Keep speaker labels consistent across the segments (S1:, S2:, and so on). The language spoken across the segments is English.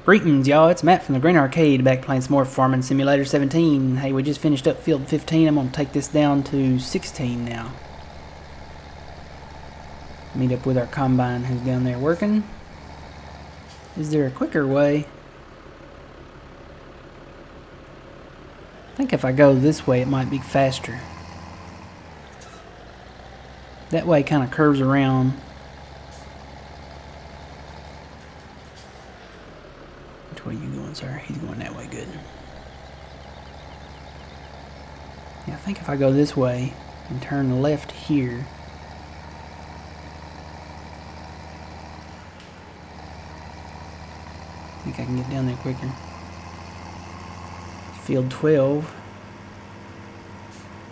S1: Greetings, y'all. It's Matt from the Green Arcade, back playing some more Farming Simulator 17. Hey, we just finished up field 15. I'm going to take this down to 16 now. Meet up with our combine who's down there working. Is there a quicker way? I think if I go this way, it might be faster. That way kind of curves around. Which way are you going, sir? He's going that way, good. Yeah, I think if I go this way and turn left here, I think I can get down there quicker. Field 12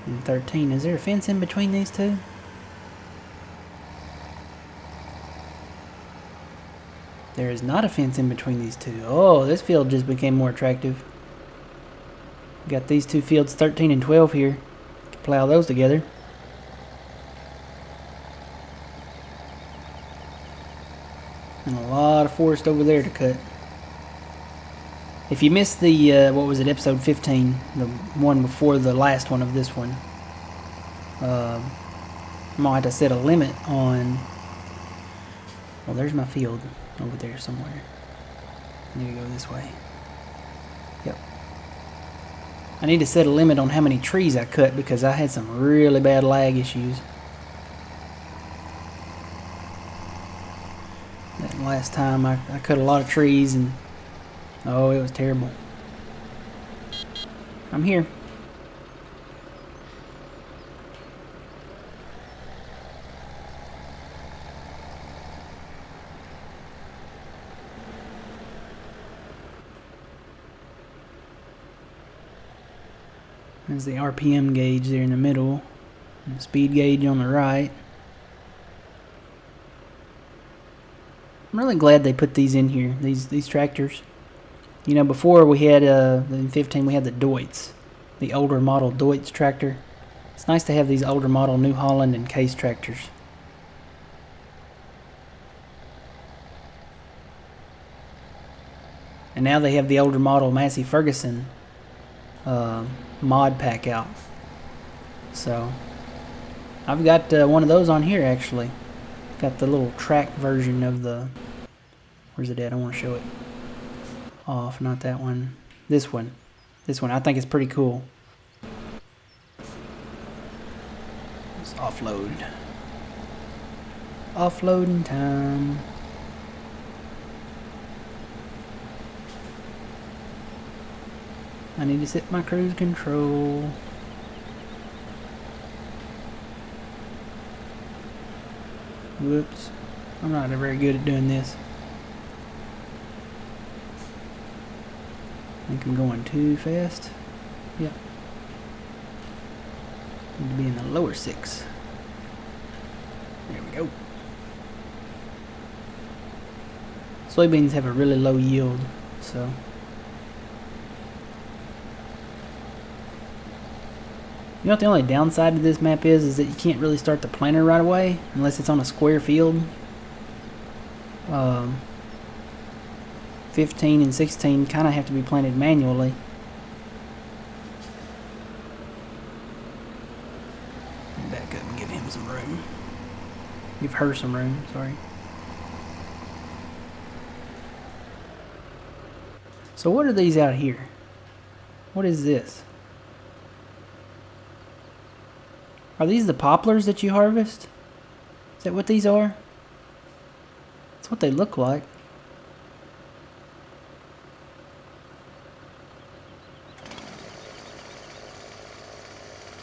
S1: and 13. Is there a fence in between these two? There is not a fence in between these two. Oh, this field just became more attractive. Got these two fields, 13 and 12 here. Can plow those together. And a lot of forest over there to cut. If you missed the, what was it, episode 15, the one before the last one of this one, I might have to set a limit on, well, there's my field over there somewhere. I need to go this way. Yep. I need to set a limit on how many trees I cut because I had some really bad lag issues. That last time I cut a lot of trees and oh, it was terrible. I'm here. There's the RPM gauge there in the middle, and the speed gauge on the right. I'm really glad they put these in here, these tractors. You know, before we had, in 15, we had the Deutz, the older model Deutz tractor. It's nice to have these older model New Holland and Case tractors. And now they have the older model Massey Ferguson mod pack out. So, I've got one of those on here actually. Got the little track version of the, where's it at? I want to show it. Off, not that one. This one. This one. I think it's pretty cool. Let's offload. Offloading time. I need to set my cruise control. Whoops. I'm not very good at doing this. I think I'm going too fast. Yep. Need to be in the lower 6. There we go. Soybeans have a really low yield, so. You know what the only downside to this map is that you can't really start the planter right away unless it's on a square field. 15 and 16 kind of have to be planted manually. Back up and give him some room. Give her some room, sorry. So what are these out here? What is this? Are these the poplars that you harvest? Is that what these are? That's what they look like.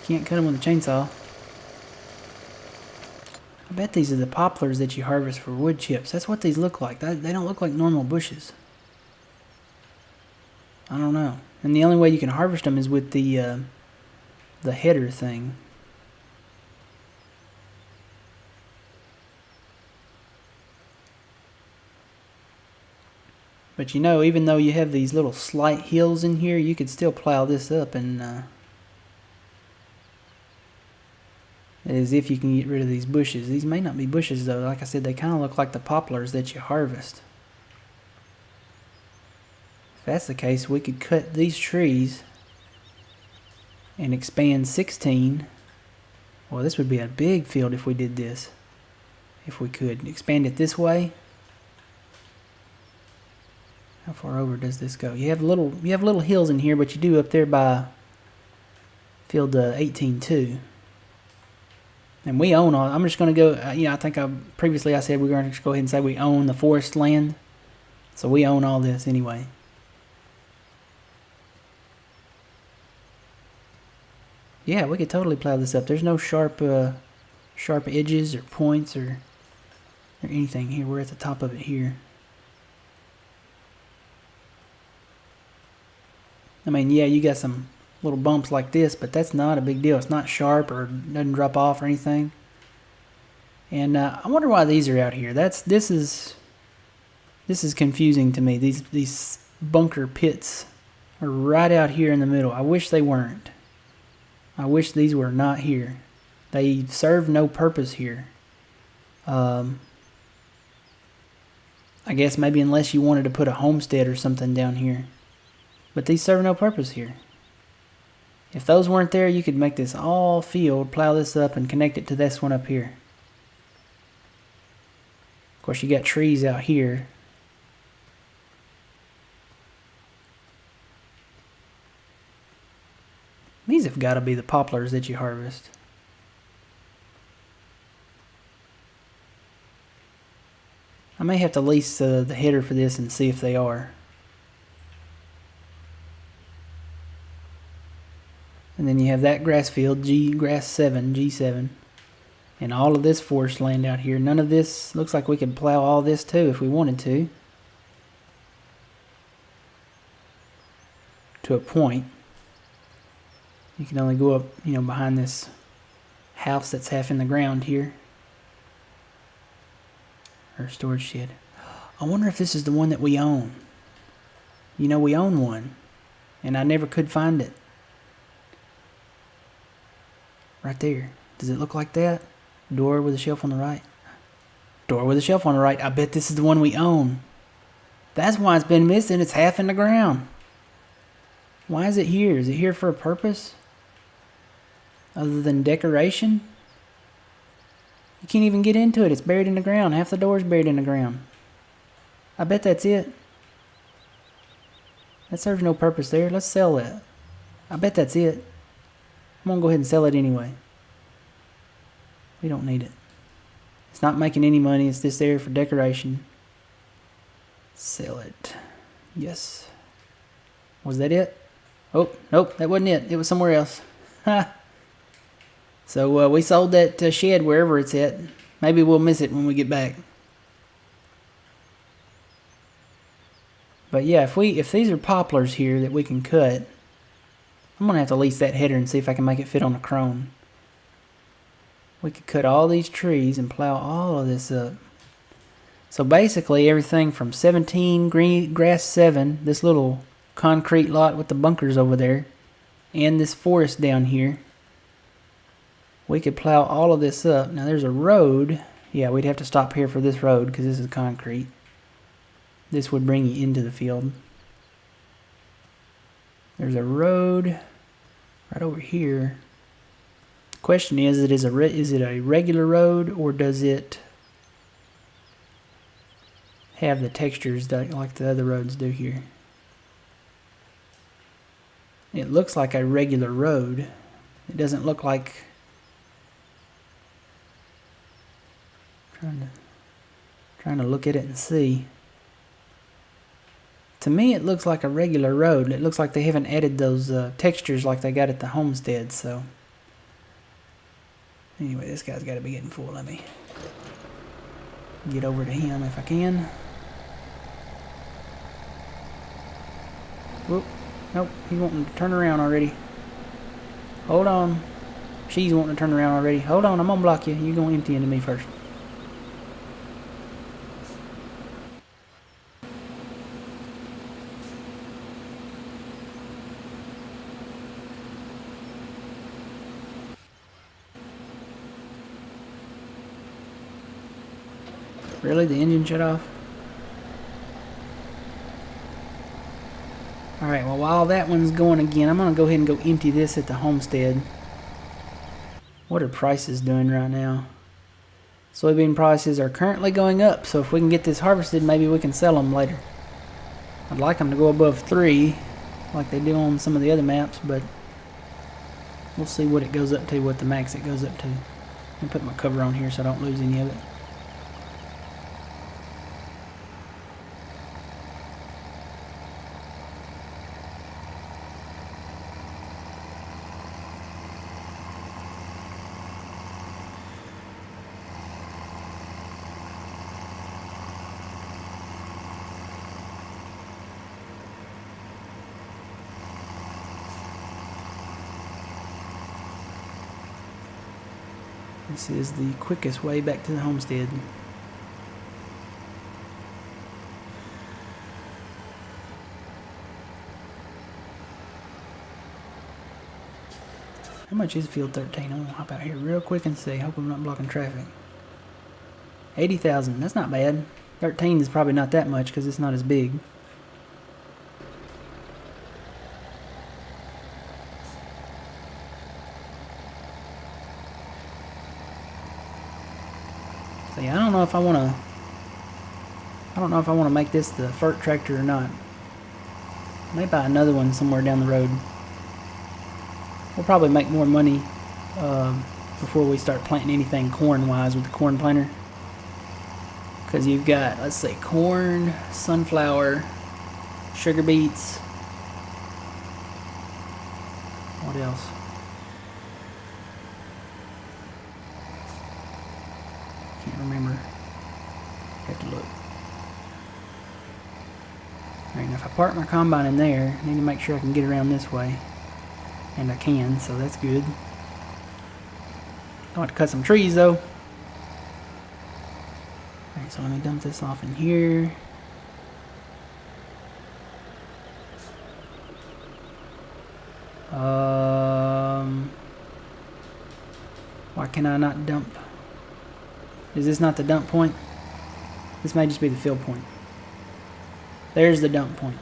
S1: Can't cut them with a chainsaw. I bet these are the poplars that you harvest for wood chips. That's what these look like. They don't look like normal bushes. I don't know. And the only way you can harvest them is with the header thing. But you know, even though you have these little slight hills in here, you could still plow this up and as if you can get rid of these bushes. These may not be bushes though. Like I said, they kind of look like the poplars that you harvest. If that's the case, we could cut these trees and expand 16. Well, this would be a big field if we did this. If we could expand it this way. How far over does this go? You have little hills in here, but you do up there by field 18 too. And we own all. I'm just going to go. I think previously I said we're going to just go ahead and say we own the forest land. So we own all this anyway. Yeah, we could totally plow this up. There's no sharp edges or points or anything here. We're at the top of it here. I mean, yeah, you got some little bumps like this, but that's not a big deal. It's not sharp or doesn't drop off or anything. And I wonder why these are out here. This is confusing to me. These bunker pits are right out here in the middle. I wish they weren't. I wish these were not here. They serve no purpose here. I guess maybe unless you wanted to put a homestead or something down here. But these serve no purpose here. If those weren't there, you could make this all field, plow this up, and connect it to this one up here. Of course, you got trees out here. These have got to be the poplars that you harvest. I may have to lease the header for this and see if they are. And then you have that grass field, grass 7, G7. And all of this forest land out here. None of this, looks like we could plow all this too if we wanted to. To a point. You can only go up, behind this house that's half in the ground here. Or storage shed. I wonder if this is the one that we own. We own one. And I never could find it. Right there. Does it look like that? Door with a shelf on the right. Door with a shelf on the right. I bet this is the one we own. That's why it's been missing. It's half in the ground. Why is it here? Is it here for a purpose? Other than decoration? You can't even get into it. It's buried in the ground. Half the door's buried in the ground. I bet that's it. That serves no purpose there. Let's sell that. I bet that's it. I'm going to go ahead and sell it anyway. We don't need it. It's not making any money. It's just there for decoration. Sell it. Yes. Was that it? Oh, nope. That wasn't it. It was somewhere else. Ha. So we sold that shed wherever it's at. Maybe we'll miss it when we get back. But yeah, if these are poplars here that we can cut, I'm going to have to lease that header and see if I can make it fit on the Krone. We could cut all these trees and plow all of this up. So basically everything from 17, grass 7, this little concrete lot with the bunkers over there, and this forest down here, we could plow all of this up. Now there's a road. Yeah, we'd have to stop here for this road because this is concrete. This would bring you into the field. There's a road right over here. The question is it a regular road or does it have the textures like the other roads do here? It looks like a regular road. It doesn't look like... Trying to look at it and see. To me, it looks like a regular road. It looks like they haven't added those textures like they got at the homestead. So, anyway, this guy's got to be getting full. Let me get over to him if I can. Whoop. Nope, he's wanting to turn around already. Hold on. She's wanting to turn around already. Hold on, I'm going to block you. You're going to empty into me first. Really? The engine shut off? Alright, well while that one's going again, I'm going to go ahead and go empty this at the homestead. What are prices doing right now? Soybean prices are currently going up, so if we can get this harvested, maybe we can sell them later. I'd like them to go above 3, like they do on some of the other maps, but we'll see what it goes up to, what the max it goes up to. Let me put my cover on here so I don't lose any of it. This is the quickest way back to the homestead. How much is field 13? I'm gonna hop out here real quick and see. Hope I'm not blocking traffic. 80,000. That's not bad. 13 is probably not that much because it's not as big. So yeah, I don't know if I want to make this the FERT tractor or not. Maybe buy another one somewhere down the road. We'll probably make more money before we start planting anything corn-wise with the corn planter. Because you've got, let's say, corn, sunflower, sugar beets. What else? Can't remember. Have to look. Alright, now if I park my combine in there, I need to make sure I can get around this way. And I can, so that's good. I want to cut some trees though. Alright, so let me dump this off in here. Why can I not dump? Is this not the dump point? This may just be the fill point. There's the dump point.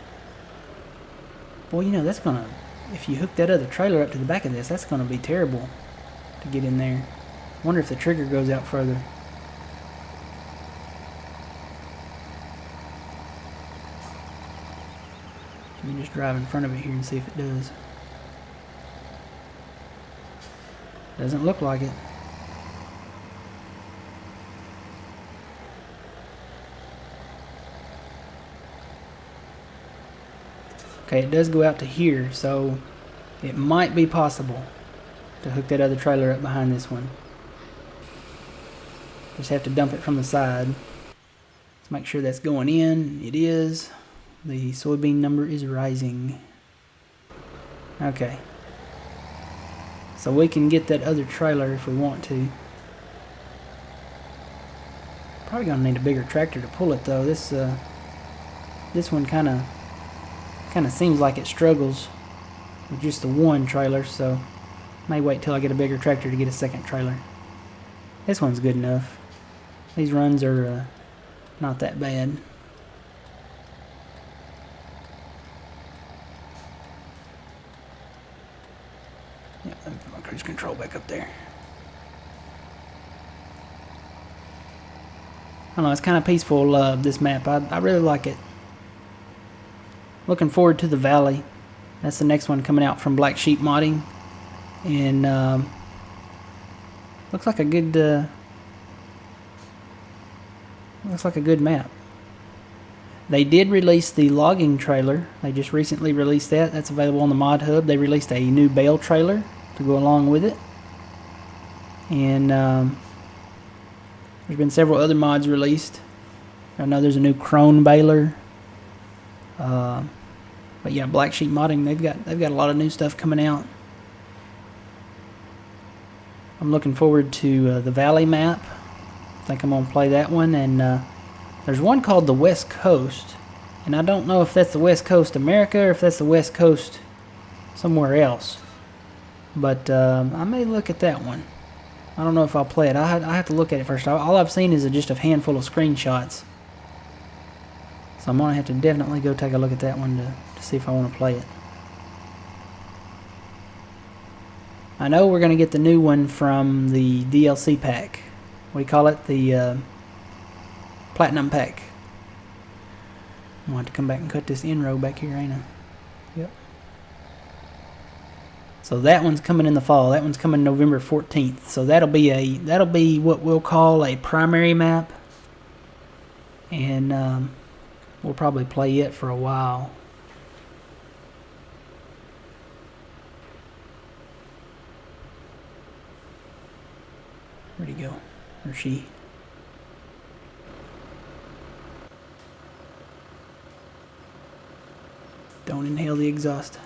S1: Boy, you know, that's gonna, if you hook that other trailer up to the back of this, that's gonna be terrible to get in there. Wonder if the trigger goes out further. Let me just drive in front of it here and see if it does. Doesn't look like it. Okay, it does go out to here, so it might be possible to hook that other trailer up behind this one. Just have to dump it from the side. Let's make sure that's going in. It is. The soybean number is rising. Okay. So we can get that other trailer if we want to. Probably gonna need a bigger tractor to pull it though. This one kind of seems like it struggles with just the one trailer, so may wait till I get a bigger tractor to get a second trailer. This one's good enough. These runs are not that bad. Yep, let me put my cruise control back up there. I don't know, it's kind of peaceful, this map. I really like it. Looking forward to the Valley. That's the next one coming out from Black Sheep Modding. And looks like a good map. They did release the logging trailer. They just recently released that. That's available on the Mod Hub. They released a new bale trailer to go along with it. And there's been several other mods released. I know there's a new Krone baler. But yeah, Black Sheep Modding, they've got a lot of new stuff coming out. I'm looking forward to the Valley map. I think I'm gonna play that one. And there's one called the West Coast, and I don't know if that's the West Coast America or if that's the West Coast somewhere else. But I may look at that one. I don't know if I'll play it. I have to look at it first. All I've seen is just a handful of screenshots. So I'm going to have to definitely go take a look at that one to to see if I want to play it. I know we're going to get the new one from the DLC pack. We call it the Platinum Pack. I'm going to have to come back and cut this in row back here, ain't I? Yep. So that one's coming in the fall. That one's coming November 14th. So that'll be what we'll call a primary map, and we'll probably play it for a while. Where'd he go? Or she? Don't inhale the exhaust.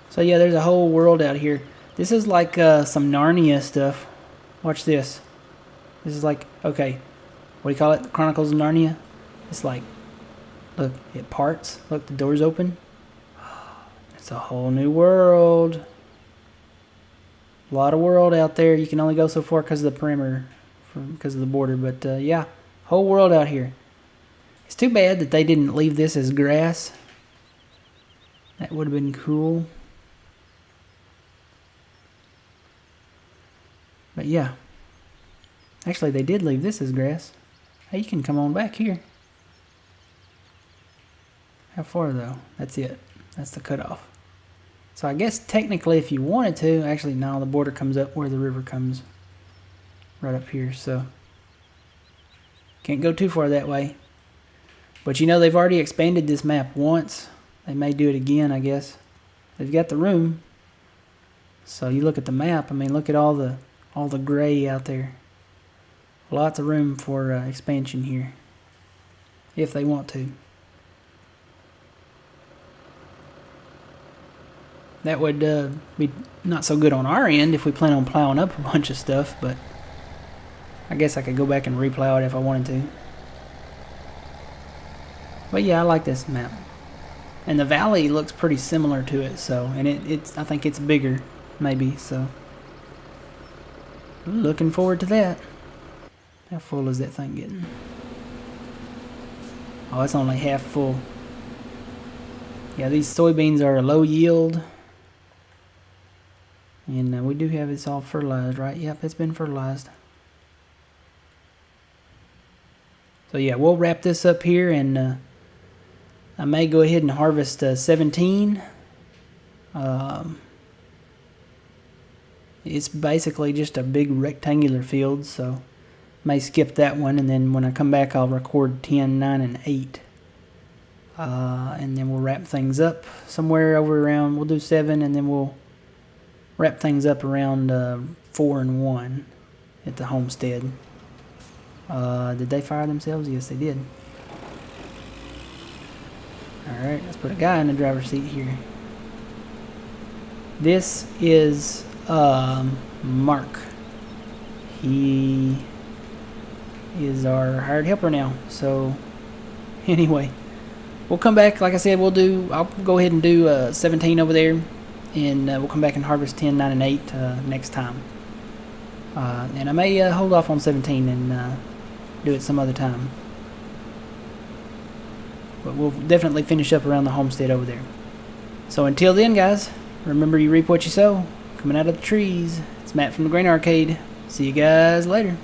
S1: So yeah, there's a whole world out here. This is like some Narnia stuff. Watch this. This is like, okay, what do you call it? The Chronicles of Narnia? It's like, look, it parts. Look, the door's open. It's a whole new world. A lot of world out there. You can only go so far because of the perimeter, because of the border. But yeah, whole world out here. It's too bad that they didn't leave this as grass. That would have been cool. But yeah. Actually, they did leave this as grass. Hey, you can come on back here. How far, though? That's it. That's the cutoff. So I guess technically if you wanted to, actually, no, the border comes up where the river comes. Right up here, so. Can't go too far that way. But you know, they've already expanded this map once. They may do it again, I guess. They've got the room. So you look at the map, I mean, look at all the gray out there. Lots of room for expansion here, if they want to. That would be not so good on our end if we plan on plowing up a bunch of stuff, but I guess I could go back and replow it if I wanted to. But yeah, I like this map. And the valley looks pretty similar to it, so, and it's I think it's bigger, maybe, so. Looking forward to that. How full is that thing getting? Oh, it's only half full. Yeah, these soybeans are low yield. And we do have this all fertilized, right? Yep, it's been fertilized. So yeah, we'll wrap this up here, and I may go ahead and harvest 17. It's basically just a big rectangular field, so may skip that one, and then when I come back I'll record 10, 9, and 8. And then we'll wrap things up somewhere over around, we'll do 7, and then we'll wrap things up around 4 and 1 at the homestead. Did they fire themselves? Yes, they did. Alright, let's put a guy in the driver's seat here. This is Mark. He is our hired helper now. So anyway, we'll come back. Like I said, I'll go ahead and do 17 over there, and we'll come back and harvest 10, 9, and 8 next time. And I may hold off on 17 and do it some other time. But we'll definitely finish up around the homestead over there. So until then, guys, remember you reap what you sow. Coming out of the trees. It's Matt from the Grain Arcade. See you guys later.